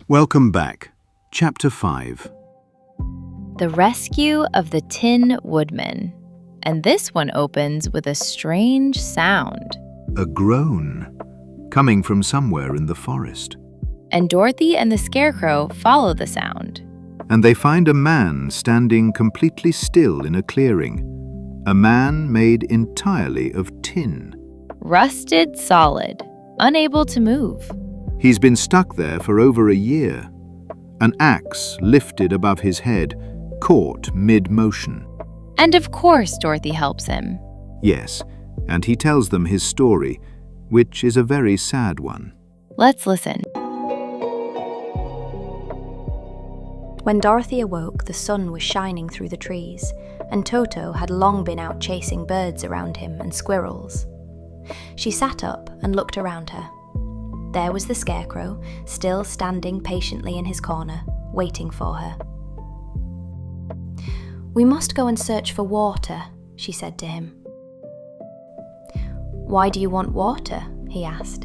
Welcome back. Chapter 5. The Rescue of the Tin Woodman. And this one opens with a strange sound. A groan, coming from somewhere in the forest. And Dorothy and the Scarecrow follow the sound. And they find a man standing completely still in a clearing. A man made entirely of tin. Rusted solid, unable to move. He's been stuck there for over a year. An axe lifted above his head, caught mid-motion. And of course Dorothy helps him. Yes, and he tells them his story, which is a very sad one. Let's listen. When Dorothy awoke, the sun was shining through the trees, and Toto had long been out chasing birds around him and squirrels. She sat up and looked around her. There was the Scarecrow, still standing patiently in his corner, waiting for her. "We must go and search for water," she said to him. "Why do you want water?" he asked.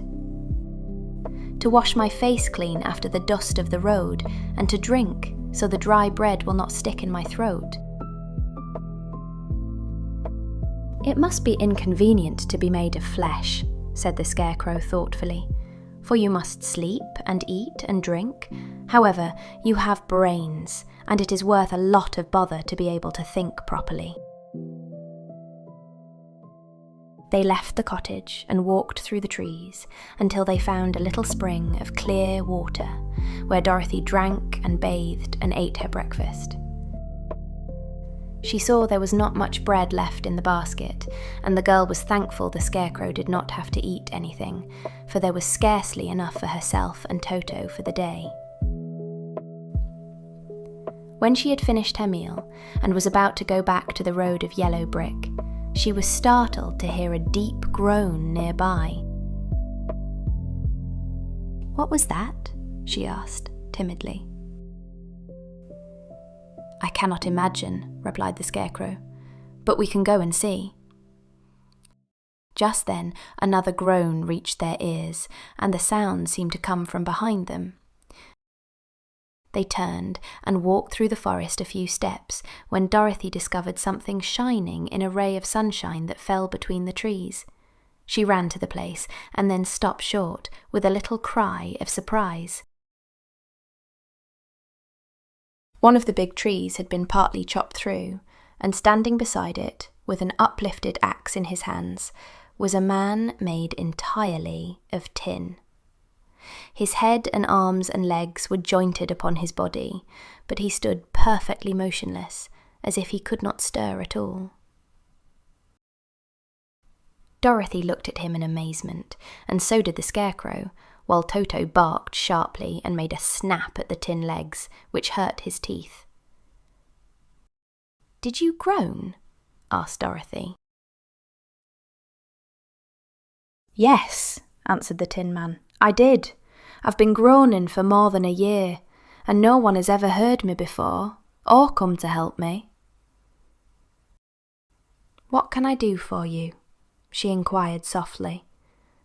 "To wash my face clean after the dust of the road, and to drink, so the dry bread will not stick in my throat." "It must be inconvenient to be made of flesh," said the Scarecrow thoughtfully, "for you must sleep and eat and drink. However, you have brains, and it is worth a lot of bother to be able to think properly." They left the cottage and walked through the trees until they found a little spring of clear water, where Dorothy drank and bathed and ate her breakfast. She saw there was not much bread left in the basket, and the girl was thankful the Scarecrow did not have to eat anything, for there was scarcely enough for herself and Toto for the day. When she had finished her meal and was about to go back to the road of yellow brick, she was startled to hear a deep groan nearby. "What was that?" she asked, timidly. "I cannot imagine," replied the Scarecrow, "but we can go and see." Just then another groan reached their ears, and the sound seemed to come from behind them. They turned and walked through the forest a few steps when Dorothy discovered something shining in a ray of sunshine that fell between the trees. She ran to the place and then stopped short with a little cry of surprise. One of the big trees had been partly chopped through, and standing beside it, with an uplifted axe in his hands, was a man made entirely of tin. His head and arms and legs were jointed upon his body, but he stood perfectly motionless, as if he could not stir at all. Dorothy looked at him in amazement, and so did the Scarecrow, while Toto barked sharply and made a snap at the tin legs, which hurt his teeth. "Did you groan?" asked Dorothy. "Yes," answered the Tin Man, "I did. I've been groaning for more than a year, and no one has ever heard me before, or come to help me." "What can I do for you?" she inquired softly,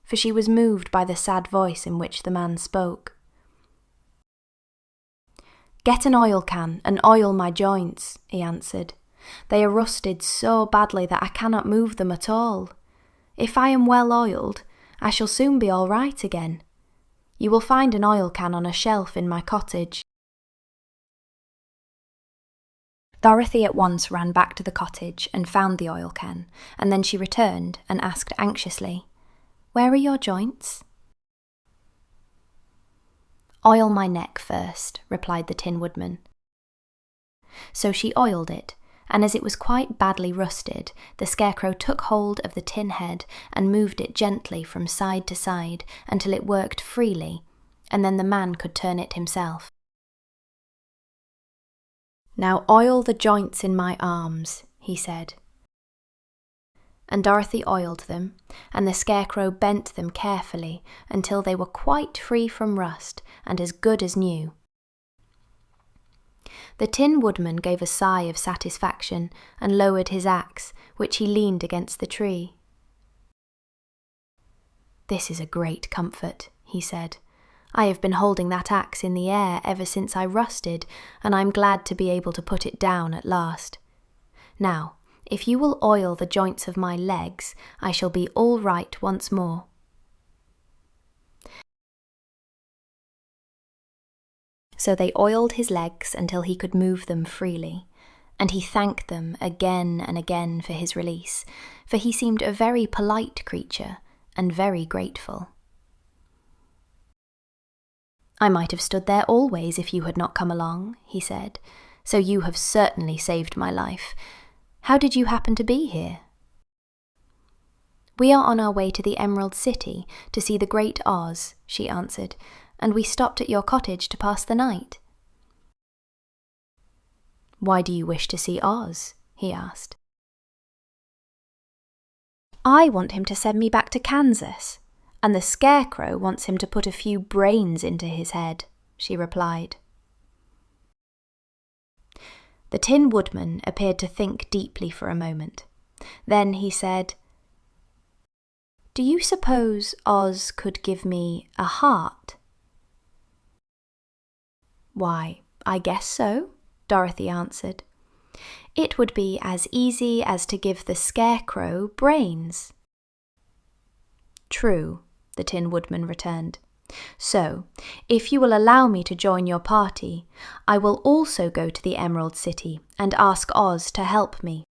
for she was moved by the sad voice in which the man spoke. "Get an oil can and oil my joints," he answered. "They are rusted so badly that I cannot move them at all. If I am well oiled, I shall soon be all right again. You will find an oil can on a shelf in my cottage." Dorothy at once ran back to the cottage and found the oil can, and then she returned and asked anxiously, "Where are your joints?" "Oil my neck first," replied the Tin Woodman. So she oiled it, and as it was quite badly rusted, the Scarecrow took hold of the tin head and moved it gently from side to side until it worked freely, and then the man could turn it himself. "Now oil the joints in my arms," he said. And Dorothy oiled them, and the Scarecrow bent them carefully until they were quite free from rust and as good as new. The Tin Woodman gave a sigh of satisfaction and lowered his axe, which he leaned against the tree. "This is a great comfort," he said. I have been holding that axe in the air ever since I rusted, and I'm glad to be able to put it down at last. Now, if you will oil the joints of my legs, I shall be all right once more." So they oiled his legs until he could move them freely, and he thanked them again and again for his release, for he seemed a very polite creature and very grateful. "I might have stood there always if you had not come along," he said, "so you have certainly saved my life. How did you happen to be here?" "We are on our way to the Emerald City to see the Great Oz," she answered, "and we stopped at your cottage to pass the night." "Why do you wish to see Oz?" he asked. "I want him to send me back to Kansas, and the Scarecrow wants him to put a few brains into his head," she replied. The Tin Woodman appeared to think deeply for a moment. Then he said, "Do you suppose Oz could give me a heart?" "Why, I guess so," Dorothy answered. "It would be as easy as to give the Scarecrow brains." "True," the Tin Woodman returned. "So, if you will allow me to join your party, I will also go to the Emerald City and ask Oz to help me."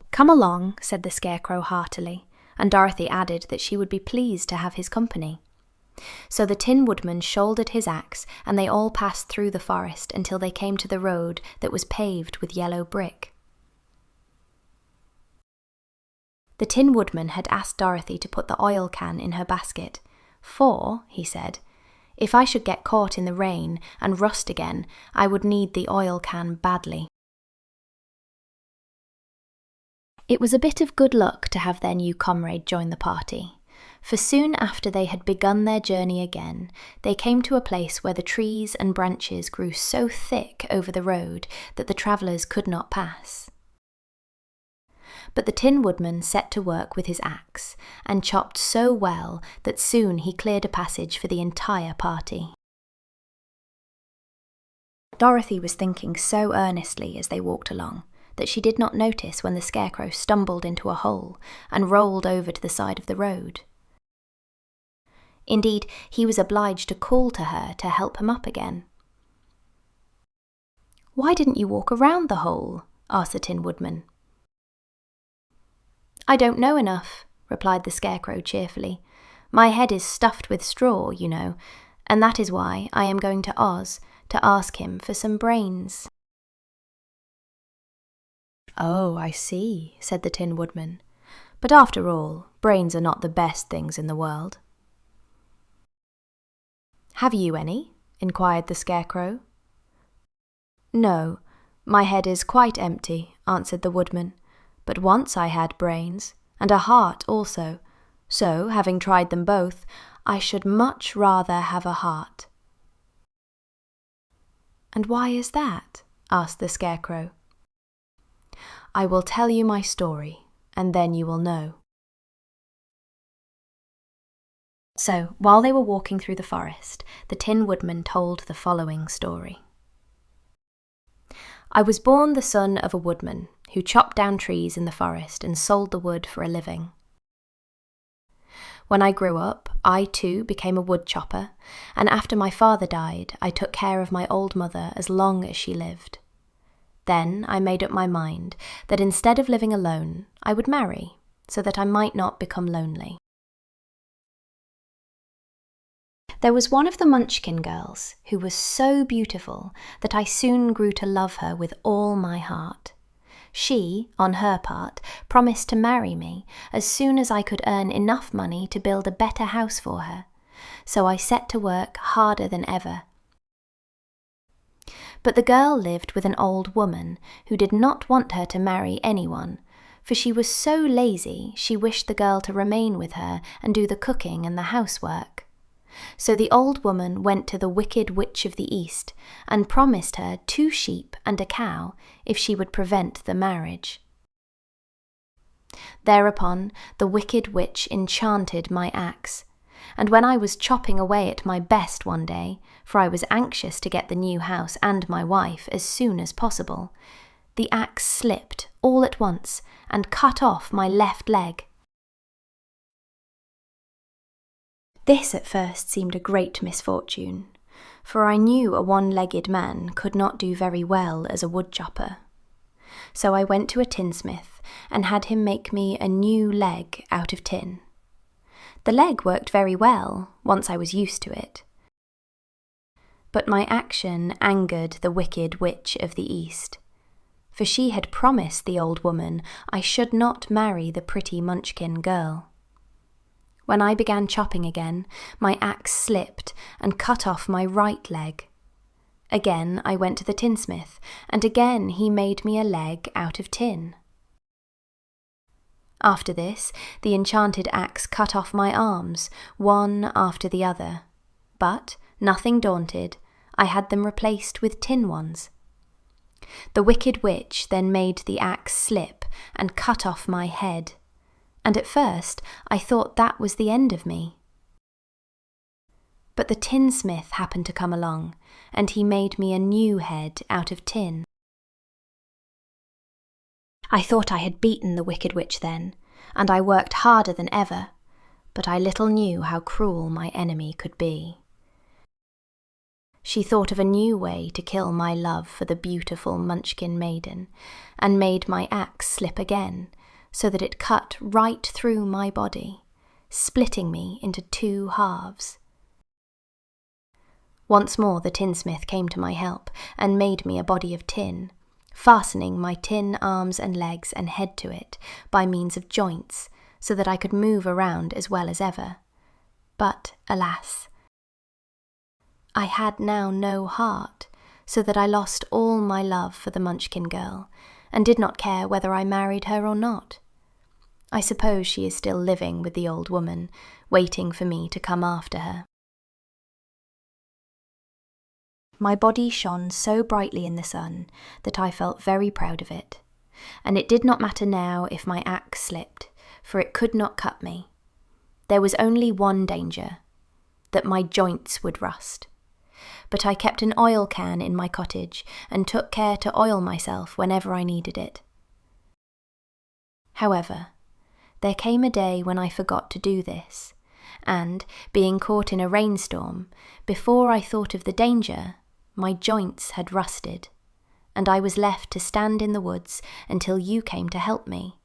"Come along," said the Scarecrow heartily, and Dorothy added that she would be pleased to have his company. So the Tin Woodman shouldered his axe, and they all passed through the forest until they came to the road that was paved with yellow brick. The Tin Woodman had asked Dorothy to put the oil can in her basket, "for," he said, "if I should get caught in the rain and rust again, I would need the oil can badly." It was a bit of good luck to have their new comrade join the party, for soon after they had begun their journey again, they came to a place where the trees and branches grew so thick over the road that the travellers could not pass. But the Tin Woodman set to work with his axe, and chopped so well that soon he cleared a passage for the entire party. Dorothy was thinking so earnestly as they walked along that she did not notice when the Scarecrow stumbled into a hole and rolled over to the side of the road. Indeed, he was obliged to call to her to help him up again. "Why didn't you walk around the hole?" asked the Tin Woodman. "I don't know enough," replied the Scarecrow cheerfully. "My head is stuffed with straw, you know, and that is why I am going to Oz to ask him for some brains." "Oh, I see," said the Tin Woodman. "But after all, brains are not the best things in the world." "Have you any?" inquired the Scarecrow. "No, my head is quite empty," answered the Woodman. "But once I had brains, and a heart also, so, having tried them both, I should much rather have a heart." "And why is that?" asked the Scarecrow. "I will tell you my story, and then you will know." So, while they were walking through the forest, the Tin Woodman told the following story. "I was born the son of a woodman who chopped down trees in the forest and sold the wood for a living. When I grew up, I too became a wood chopper, and after my father died, I took care of my old mother as long as she lived. Then I made up my mind that instead of living alone, I would marry, so that I might not become lonely. There was one of the Munchkin girls who was so beautiful that I soon grew to love her with all my heart. She, on her part, promised to marry me as soon as I could earn enough money to build a better house for her, so I set to work harder than ever. But the girl lived with an old woman who did not want her to marry anyone, for she was so lazy she wished the girl to remain with her and do the cooking and the housework. So the old woman went to the Wicked Witch of the East and promised her 2 sheep and a cow if she would prevent the marriage. Thereupon the Wicked Witch enchanted my axe, and when I was chopping away at my best one day, for I was anxious to get the new house and my wife as soon as possible, the axe slipped all at once and cut off my left leg. This at first seemed a great misfortune, for I knew a one-legged man could not do very well as a woodchopper. So I went to a tinsmith and had him make me a new leg out of tin. The leg worked very well once I was used to it. But my action angered the wicked witch of the East, for she had promised the old woman I should not marry the pretty Munchkin girl. When I began chopping again, my axe slipped and cut off my right leg. Again I went to the tinsmith, and again he made me a leg out of tin. After this, the enchanted axe cut off my arms, one after the other, but, nothing daunted, I had them replaced with tin ones. The wicked witch then made the axe slip and cut off my head, and at first I thought that was the end of me. But the tinsmith happened to come along, and he made me a new head out of tin. I thought I had beaten the wicked witch then, and I worked harder than ever, but I little knew how cruel my enemy could be. She thought of a new way to kill my love for the beautiful Munchkin maiden, and made my axe slip again, so that it cut right through my body, splitting me into two halves. Once more the tinsmith came to my help and made me a body of tin, fastening my tin arms and legs and head to it by means of joints, so that I could move around as well as ever. But, alas, I had now no heart, so that I lost all my love for the Munchkin girl, and did not care whether I married her or not. I suppose she is still living with the old woman, waiting for me to come after her. My body shone so brightly in the sun that I felt very proud of it, and it did not matter now if my axe slipped, for it could not cut me. There was only one danger, that my joints would rust. But I kept an oil can in my cottage and took care to oil myself whenever I needed it. However, there came a day when I forgot to do this, and, being caught in a rainstorm, before I thought of the danger, my joints had rusted, and I was left to stand in the woods until you came to help me.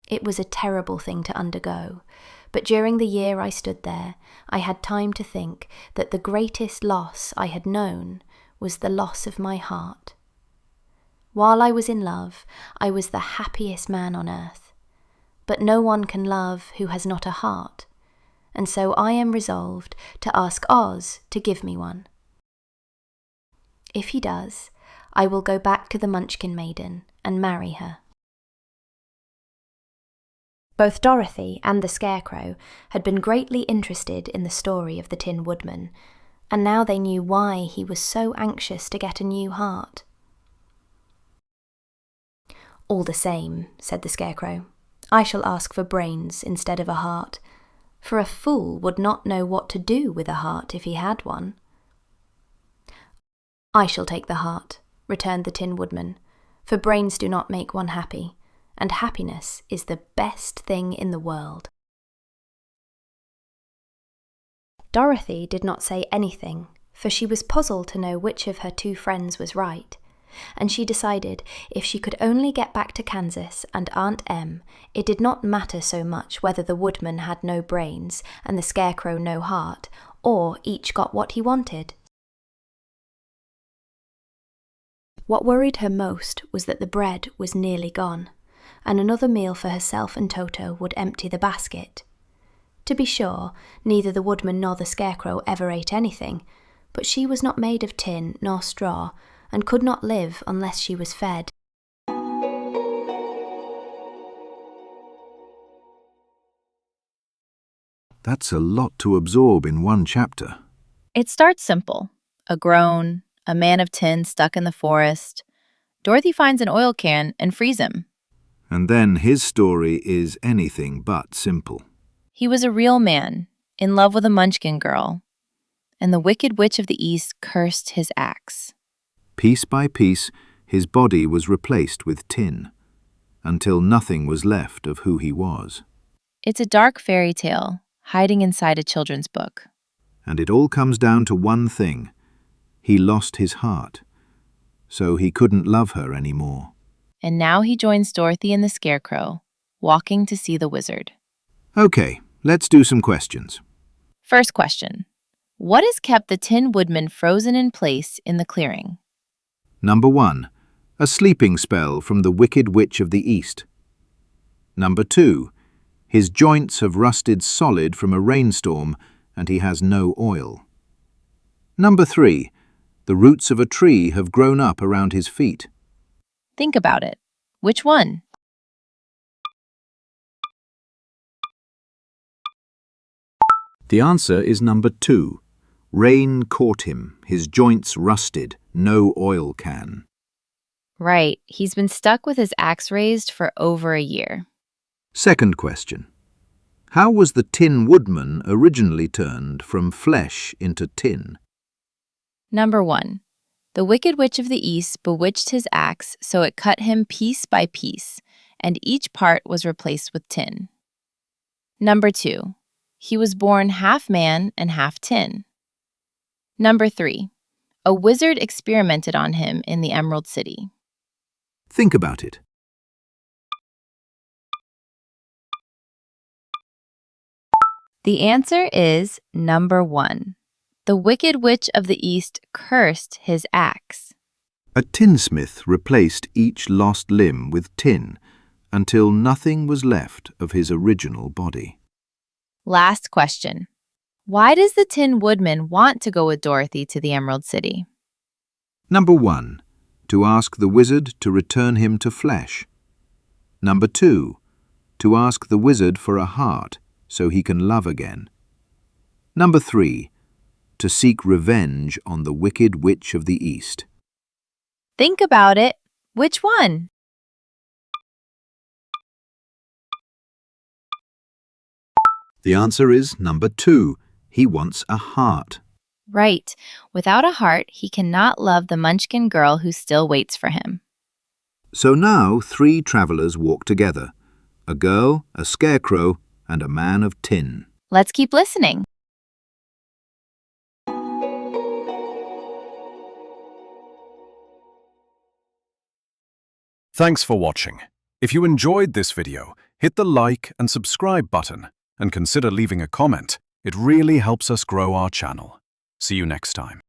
It was a terrible thing to undergo, but during the year I stood there, I had time to think that the greatest loss I had known was the loss of my heart. While I was in love, I was the happiest man on earth, but no one can love who has not a heart, and so I am resolved to ask Oz to give me one. If he does, I will go back to the Munchkin maiden and marry her. Both Dorothy and the Scarecrow had been greatly interested in the story of the Tin Woodman, and now they knew why he was so anxious to get a new heart. "All the same," said the Scarecrow, "I shall ask for brains instead of a heart, for a fool would not know what to do with a heart if he had one." "I shall take the heart," returned the Tin Woodman, "for brains do not make one happy, and happiness is the best thing in the world." Dorothy did not say anything, for she was puzzled to know which of her two friends was right, and she decided if she could only get back to Kansas and Aunt Em, it did not matter so much whether the Woodman had no brains and the Scarecrow no heart, or each got what he wanted. What worried her most was that the bread was nearly gone, and another meal for herself and Toto would empty the basket. To be sure, neither the Woodman nor the Scarecrow ever ate anything, but she was not made of tin nor straw, and could not live unless she was fed. That's a lot to absorb in one chapter. It starts simple. A groan, a man of tin stuck in the forest. Dorothy finds an oil can and frees him. And then his story is anything but simple. He was a real man, in love with a Munchkin girl, and the Wicked Witch of the East cursed his axe. Piece by piece, his body was replaced with tin, until nothing was left of who he was. It's a dark fairy tale, hiding inside a children's book. And it all comes down to one thing. He lost his heart, so he couldn't love her anymore. And now he joins Dorothy and the Scarecrow, walking to see the wizard. Okay, let's do some questions. First question. What has kept the Tin Woodman frozen in place in the clearing? Number 1. A sleeping spell from the Wicked Witch of the East. Number 2. His joints have rusted solid from a rainstorm and he has no oil. Number 3. The roots of a tree have grown up around his feet. Think about it. Which one? The answer is number 2. Rain caught him, his joints rusted, no oil can. Right, he's been stuck with his axe raised for over a year. Second question. How was the Tin Woodman originally turned from flesh into tin? Number 1. The Wicked Witch of the East bewitched his axe so it cut him piece by piece, and each part was replaced with tin. Number 2. He was born half man and half tin. Number 3. A wizard experimented on him in the Emerald City. Think about it. The answer is number 1. The Wicked Witch of the East cursed his axe. A tinsmith replaced each lost limb with tin until nothing was left of his original body. Last question. Why does the Tin Woodman want to go with Dorothy to the Emerald City? Number 1. To ask the wizard to return him to flesh. Number 2. To ask the wizard for a heart so he can love again. Number 3. To seek revenge on the Wicked Witch of the East. Think about it. Which one? The answer is number 2. He wants a heart. Right. Without a heart, he cannot love the Munchkin girl who still waits for him. So now 3 travelers walk together. A girl, a scarecrow, and a man of tin. Let's keep listening. Thanks for watching. If you enjoyed this video, hit the like and subscribe button and consider leaving a comment. It really helps us grow our channel. See you next time.